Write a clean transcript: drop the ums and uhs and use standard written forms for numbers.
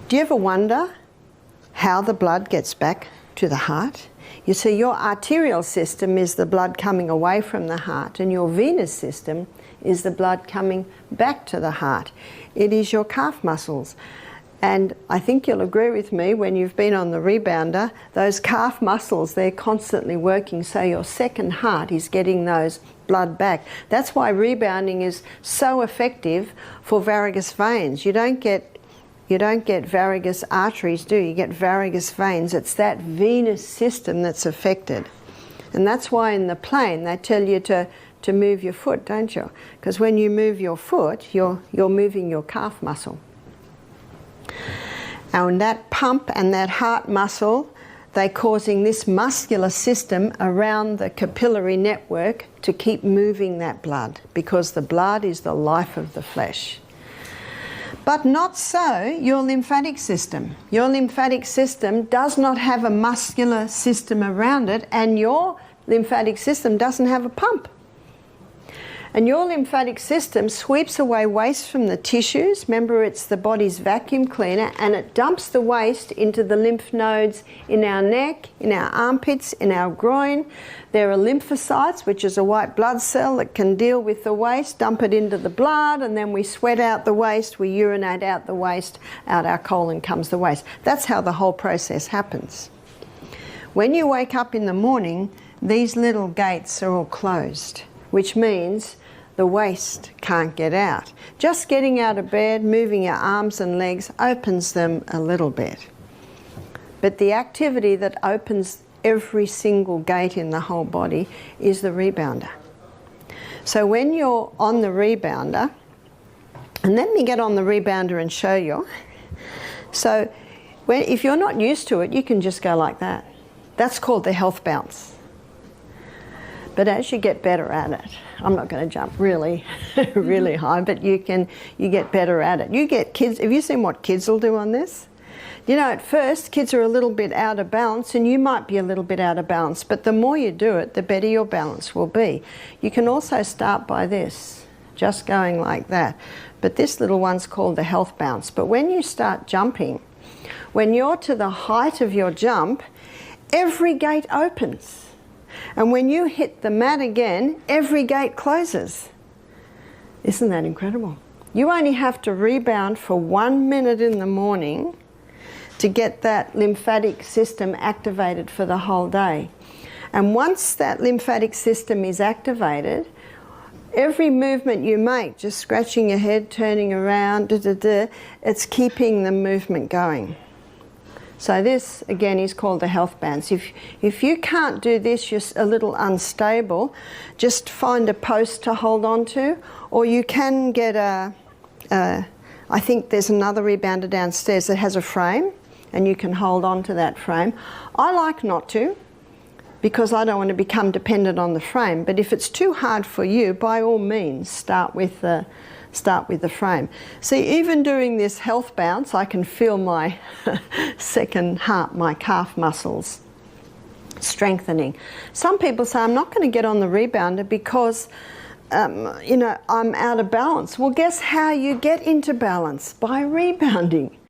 Do you ever wonder how the blood gets back to the heart? You see, your arterial system is the blood coming away from the heart, and your venous system is the blood coming back to the heart. It is your calf muscles. And I think you'll agree with me, when you've been on the rebounder, those calf muscles, they're constantly working, so your second heart is getting those blood back. That's why rebounding is so effective for varicose veins. You don't get varicose arteries, do you? You get varicose veins. It's that venous system that's affected. And that's why in the plane they tell you to move your foot, don't you? Because when you move your foot, you're moving your calf muscle. And that pump and that heart muscle, they're causing this muscular system around the capillary network to keep moving that blood, because the blood is the life of the flesh. But not so your lymphatic system. Your lymphatic system does not have a muscular system around it, and your lymphatic system doesn't have a pump. And your lymphatic system sweeps away waste from the tissues. Remember, it's the body's vacuum cleaner, and it dumps the waste into the lymph nodes in our neck, in our armpits, in our groin. There are lymphocytes, which is a white blood cell that can deal with the waste, dump it into the blood, and then we sweat out the waste, we urinate out the waste, out our colon comes the waste. That's how the whole process happens. When you wake up in the morning, these little gates are all closed, which means the waste can't get out. Just getting out of bed, moving your arms and legs opens them a little bit. But the activity that opens every single gate in the whole body is the rebounder. So when you're on the rebounder, and let me get on the rebounder and show you. So if you're not used to it, you can just go like that. That's called the health bounce. But as you get better at it, I'm not going to jump really, really high, but you get better at it. You get kids, have you seen what kids will do on this? You know, at first, kids are a little bit out of balance, and you might be a little bit out of balance, but the more you do it, the better your balance will be. You can also start by this, just going like that. But this little one's called the health bounce. But when you start jumping, when you're to the height of your jump, every gate opens. And when you hit the mat again, every gate closes. Isn't that incredible? You only have to rebound for 1 minute in the morning to get that lymphatic system activated for the whole day. And once that lymphatic system is activated, every movement you make, just scratching your head, turning around, it's keeping the movement going. So this, again, is called the health bounce. If you can't do this, you're a little unstable, just find a post to hold on to, or you can get I think there's another rebounder downstairs that has a frame, and you can hold on to that frame. I like not to, because I don't want to become dependent on the frame, but if it's too hard for you, by all means, start with the frame. See, even doing this health bounce, I can feel my second heart, my calf muscles strengthening. Some people say, I'm not going to get on the rebounder because, you know, I'm out of balance. Well, guess how you get into balance? By rebounding.